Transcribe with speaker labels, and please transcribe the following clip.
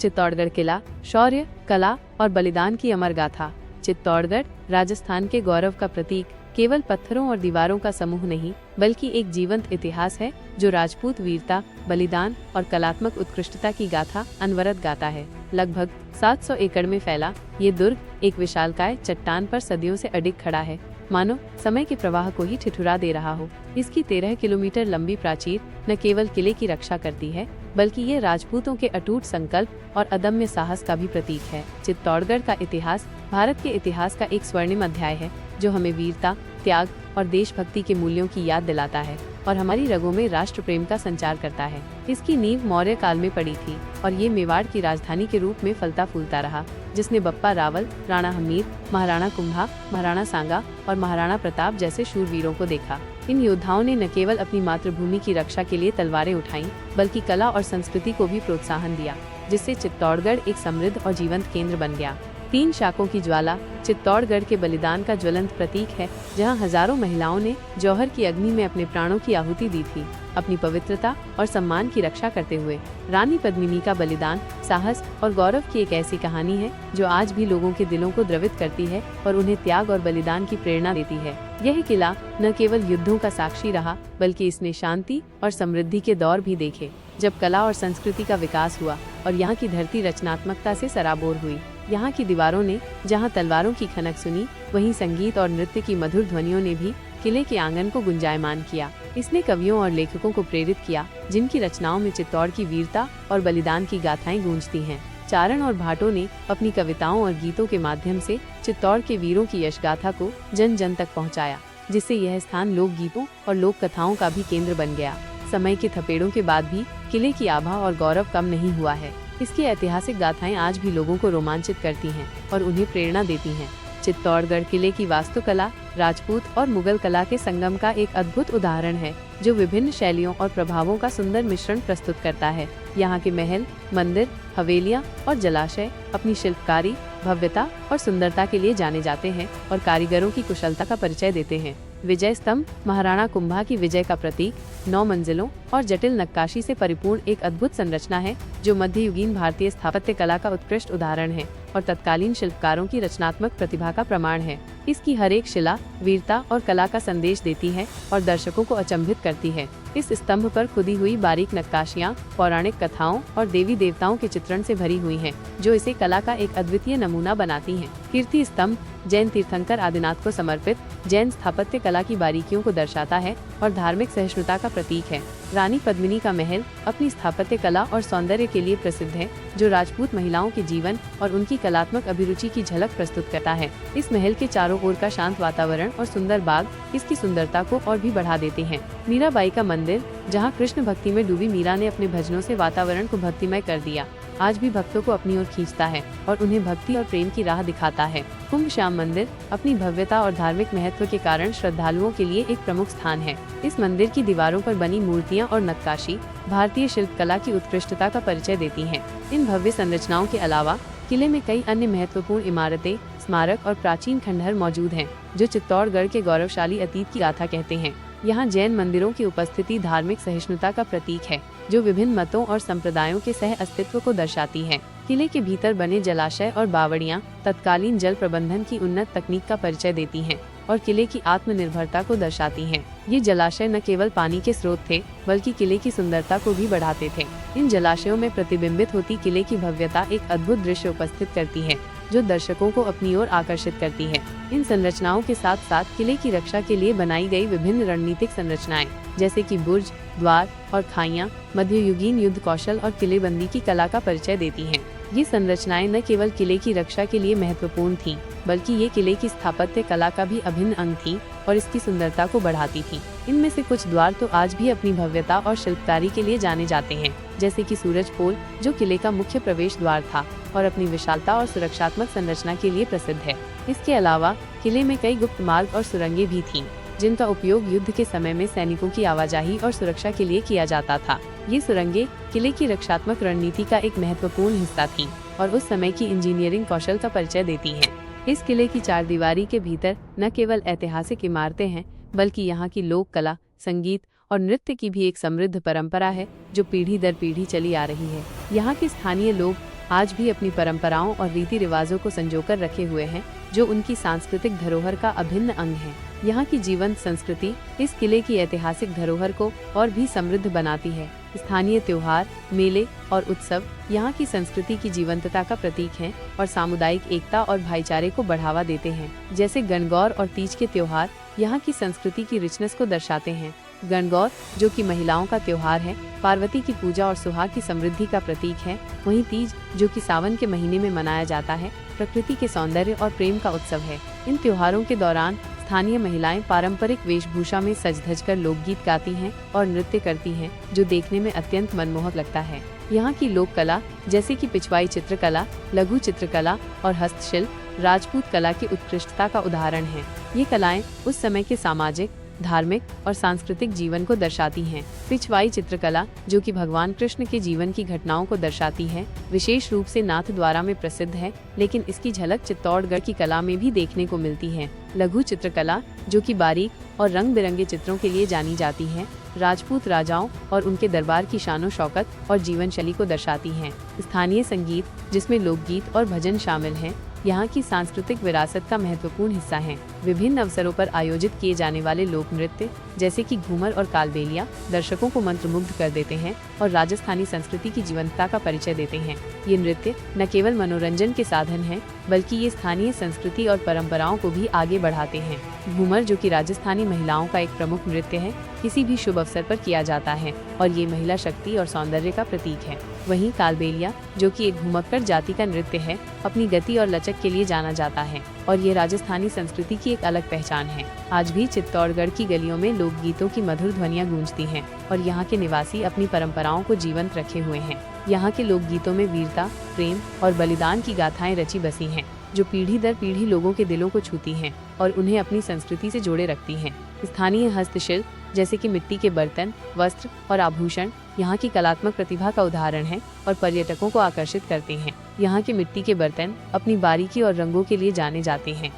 Speaker 1: चित्तौड़गढ़ किला, शौर्य, कला और बलिदान की अमर गाथा। चित्तौड़गढ़ राजस्थान के गौरव का प्रतीक केवल पत्थरों और दीवारों का समूह नहीं, बल्कि एक जीवंत इतिहास है जो राजपूत वीरता, बलिदान और कलात्मक उत्कृष्टता की गाथा अनवरत गाता है। लगभग 700 एकड़ में फैला ये दुर्ग एक विशालकाय चट्टान पर सदियों से अडिग खड़ा है, मानो समय के प्रवाह को ही ठिठुरा दे रहा हो। इसकी 13 किलोमीटर लंबी प्राचीर न केवल किले की रक्षा करती है, बल्कि ये राजपूतों के अटूट संकल्प और अदम्य साहस का भी प्रतीक है। चित्तौड़गढ़ का इतिहास भारत के इतिहास का एक स्वर्णिम अध्याय है, जो हमें वीरता, त्याग और देशभक्ति के मूल्यों की याद दिलाता है और हमारी रगों में राष्ट्र प्रेम का संचार करता है। इसकी नींव मौर्य काल में पड़ी थी और ये मेवाड़ की राजधानी के रूप में फलता फूलता रहा, जिसने बप्पा रावल, राणा हमीर, महाराणा कुंभा, महाराणा सांगा और महाराणा प्रताप जैसे शूरवीरों को देखा। इन योद्धाओं ने न केवल अपनी मातृभूमि की रक्षा के लिए तलवारें उठाईं, बल्कि कला और संस्कृति को भी प्रोत्साहन दिया, जिससे चित्तौड़गढ़ एक समृद्ध और जीवंत केंद्र बन गया। 3 शाखों की ज्वाला चित्तौड़गढ़ के बलिदान का ज्वलंत प्रतीक है, जहां हजारों महिलाओं ने जौहर की अग्नि में अपने प्राणों की आहुति दी थी, अपनी पवित्रता और सम्मान की रक्षा करते हुए। रानी पद्मिनी का बलिदान, साहस और गौरव की एक ऐसी कहानी है जो आज भी लोगों के दिलों को द्रवित करती है और उन्हें त्याग और बलिदान की प्रेरणा देती है। यह किला न केवल युद्धों का साक्षी रहा, बल्कि इसने शांति और समृद्धि के दौर भी देखे, जब कला और संस्कृति का विकास हुआ और यहाँ की धरती रचनात्मकता से सराबोर हुई। यहाँ की दीवारों ने जहाँ तलवारों की खनक सुनी, वहीं संगीत और नृत्य की मधुर ध्वनियों ने भी किले के आंगन को गुंजायमान किया। इसने कवियों और लेखकों को प्रेरित किया, जिनकी रचनाओं में चित्तौड़ की वीरता और बलिदान की गाथाएं गूंजती हैं। चारण और भाटों ने अपनी कविताओं और गीतों के माध्यम से चित्तौड़ के वीरों की यश गाथा को जन जन तक पहुँचाया, जिससे यह स्थान लोक गीतों और लोक कथाओं का भी केंद्र बन गया। समय के थपेड़ों के बाद भी किले की आभा और गौरव कम नहीं हुआ है। इसकी ऐतिहासिक गाथाएं आज भी लोगों को रोमांचित करती हैं और उन्हें प्रेरणा देती हैं। चित्तौड़गढ़ किले की वास्तुकला राजपूत और मुगल कला के संगम का एक अद्भुत उदाहरण है, जो विभिन्न शैलियों और प्रभावों का सुंदर मिश्रण प्रस्तुत करता है। यहाँ के महल, मंदिर, हवेलियाँ और जलाशय अपनी शिल्पकारी, भव्यता और सुंदरता के लिए जाने जाते हैं और कारीगरों की कुशलता का परिचय देते हैं। विजय स्तंभ महाराणा कुंभा की विजय का प्रतीक 9 मंजिलों और जटिल नक्काशी से परिपूर्ण एक अद्भुत संरचना है, जो मध्ययुगीन भारतीय स्थापत्य कला का उत्कृष्ट उदाहरण है और तत्कालीन शिल्पकारों की रचनात्मक प्रतिभा का प्रमाण है। इसकी हर एक शिला वीरता और कला का संदेश देती है और दर्शकों को अचंभित करती है। इस स्तंभ पर खुदी हुई बारीक नक्काशियाँ पौराणिक कथाओं और देवी देवताओं के चित्रण से भरी हुई हैं, जो इसे कला का एक अद्वितीय नमूना बनाती हैं। कीर्ति स्तंभ जैन तीर्थंकर आदिनाथ को समर्पित जैन स्थापत्य कला की बारीकियों को दर्शाता है और धार्मिक सहिष्णुता का प्रतीक है। रानी पद्मिनी का महल अपनी स्थापत्य कला और सौंदर्य के लिए प्रसिद्ध है, जो राजपूत महिलाओं के जीवन और उनकी कलात्मक अभिरुचि की झलक प्रस्तुत करता है। इस महल के चारों ओर का शांत वातावरण और सुंदर बाग इसकी सुंदरता को और भी बढ़ा देते हैं। मीराबाई का मंदिर, जहाँ कृष्ण भक्ति में डूबी मीरा ने अपने भजनों से वातावरण को भक्तिमय कर दिया, आज भी भक्तों को अपनी ओर खींचता है और उन्हें भक्ति और प्रेम की राह दिखाता है। कुंभ श्याम मंदिर अपनी भव्यता और धार्मिक महत्व के कारण श्रद्धालुओं के लिए एक प्रमुख स्थान है। इस मंदिर की दीवारों पर बनी मूर्तियां और नक्काशी भारतीय शिल्पकला की उत्कृष्टता का परिचय देती हैं। इन भव्य संरचनाओं के अलावा किले में कई अन्य महत्वपूर्ण इमारतें, स्मारक और प्राचीन खंडहर मौजूद हैं, जो चित्तौड़गढ़ के गौरवशाली अतीत की गाथा कहते हैं। यहाँ जैन मंदिरों की उपस्थिति धार्मिक सहिष्णुता का प्रतीक है, जो विभिन्न मतों और संप्रदायों के सह अस्तित्व को दर्शाती है। किले के भीतर बने जलाशय और बावड़ियाँ तत्कालीन जल प्रबंधन की उन्नत तकनीक का परिचय देती हैं और किले की आत्मनिर्भरता को दर्शाती हैं। ये जलाशय न केवल पानी के स्रोत थे, बल्कि किले की सुंदरता को भी बढ़ाते थे। इन जलाशयों में प्रतिबिंबित होती किले की भव्यता एक अद्भुत दृश्य उपस्थित करती है, जो दर्शकों को अपनी ओर आकर्षित करती है। इन संरचनाओं के साथ साथ किले की रक्षा के लिए बनाई गई विभिन्न रणनीतिक संरचनाएं, जैसे कि बुर्ज, द्वार और खाइयां, मध्ययुगीन युद्ध कौशल और किलेबंदी की कला का परिचय देती हैं। ये संरचनाएं न केवल किले की रक्षा के लिए महत्वपूर्ण थीं, बल्कि ये किले की स्थापत्य कला का भी अभिन्न अंग थीं और इसकी सुंदरता को बढ़ाती थीं। इनमें से कुछ द्वार तो आज भी अपनी भव्यता और शिल्पकारी के लिए जाने जाते हैं, जैसे कि सूरज पोल, जो किले का मुख्य प्रवेश द्वार था और अपनी विशालता और सुरक्षात्मक संरचना के लिए प्रसिद्ध है। इसके अलावा किले में कई गुप्त मार्ग और सुरंगें भी थीं, जिनका उपयोग युद्ध के समय में सैनिकों की आवाजाही और सुरक्षा के लिए किया जाता था। ये सुरंगें किले की रक्षात्मक रणनीति का एक महत्वपूर्ण हिस्सा थीं और उस समय की इंजीनियरिंग कौशल का परिचय देती हैं। इस किले की चारदीवारी के भीतर न केवल ऐतिहासिक इमारतें हैं, बल्कि यहाँ की लोक कला, संगीत और नृत्य की भी एक समृद्ध परंपरा है, जो पीढ़ी दर पीढ़ी चली आ रही है। यहाँ के स्थानीय लोग आज भी अपनी परंपराओं और रीति रिवाजों को संजोकर रखे हुए हैं, जो उनकी सांस्कृतिक धरोहर का अभिन्न अंग है। यहाँ की जीवंत संस्कृति इस किले की ऐतिहासिक धरोहर को और भी समृद्ध बनाती है। स्थानीय त्योहार, मेले और उत्सव यहाँ की संस्कृति की जीवंतता का प्रतीक हैं और सामुदायिक एकता और भाईचारे को बढ़ावा देते हैं। जैसे गणगौर और तीज के त्योहार यहाँ की संस्कृति की रिचनेस को दर्शाते हैं। गणगौर, जो कि महिलाओं का त्योहार है, पार्वती की पूजा और सुहाग की समृद्धि का प्रतीक है। वहीं तीज, जो कि सावन के महीने में मनाया जाता है, प्रकृति के सौंदर्य और प्रेम का उत्सव है। इन त्योहारों के दौरान स्थानीय महिलाएं पारंपरिक वेशभूषा में सज धज कर लोकगीत गाती हैं और नृत्य करती हैं, जो देखने में अत्यंत मनमोहक लगता है। यहाँ की लोक कला, जैसे कि पिछवाई चित्रकला, लघु चित्रकला और हस्तशिल्प, राजपूत कला की उत्कृष्टता का उदाहरण है। ये कलाएं उस समय के सामाजिक, धार्मिक और सांस्कृतिक जीवन को दर्शाती हैं। पिछवाई चित्रकला, जो कि भगवान कृष्ण के जीवन की घटनाओं को दर्शाती है, विशेष रूप से नाथद्वारा में प्रसिद्ध है, लेकिन इसकी झलक चित्तौड़गढ़ की कला में भी देखने को मिलती है। लघु चित्रकला, जो कि बारीक और रंग बिरंगे चित्रों के लिए जानी जाती है, राजपूत राजाओं और उनके दरबार की शानो शौकत और जीवन शैली को दर्शाती है। स्थानीय संगीत, जिसमें लोकगीत और भजन शामिल हैं, यहाँ की सांस्कृतिक विरासत का महत्वपूर्ण हिस्सा है। विभिन्न अवसरों पर आयोजित किए जाने वाले लोक नृत्य, जैसे कि घूमर और कालबेलिया, दर्शकों को मंत्रमुग्ध कर देते हैं और राजस्थानी संस्कृति की जीवंतता का परिचय देते हैं। ये नृत्य न केवल मनोरंजन के साधन हैं, बल्कि ये स्थानीय संस्कृति और परंपराओं को भी आगे बढ़ाते हैं। घूमर, जो कि राजस्थानी महिलाओं का एक प्रमुख नृत्य है, किसी भी शुभ अवसर पर किया जाता है और ये महिला शक्ति और सौंदर्य का प्रतीक है। वहीं कालबेलिया, जो कि एक घुमक्कड़ जाति का नृत्य है, अपनी गति और लचक के लिए जाना जाता है और ये राजस्थानी संस्कृति की एक अलग पहचान है। आज भी चित्तौड़गढ़ की गलियों में लोकगीतों की मधुर ध्वनियां गूंजती हैं और यहाँ के निवासी अपनी परंपराओं को जीवंत रखे हुए हैं। यहाँ के लोकगीतों में वीरता, प्रेम और बलिदान की गाथाएं रची बसी हैं, जो पीढ़ी दर पीढ़ी लोगों के दिलों को छूती हैं और उन्हें अपनी संस्कृति से जोड़े रखती हैं। स्थानीय हस्तशिल्प, जैसे कि मिट्टी के बर्तन, वस्त्र और आभूषण, यहाँ की कलात्मक प्रतिभा का उदाहरण है और पर्यटकों को आकर्षित करते हैं। यहाँ के मिट्टी के बर्तन अपनी बारीकी और रंगों के लिए जाने जाते हैं,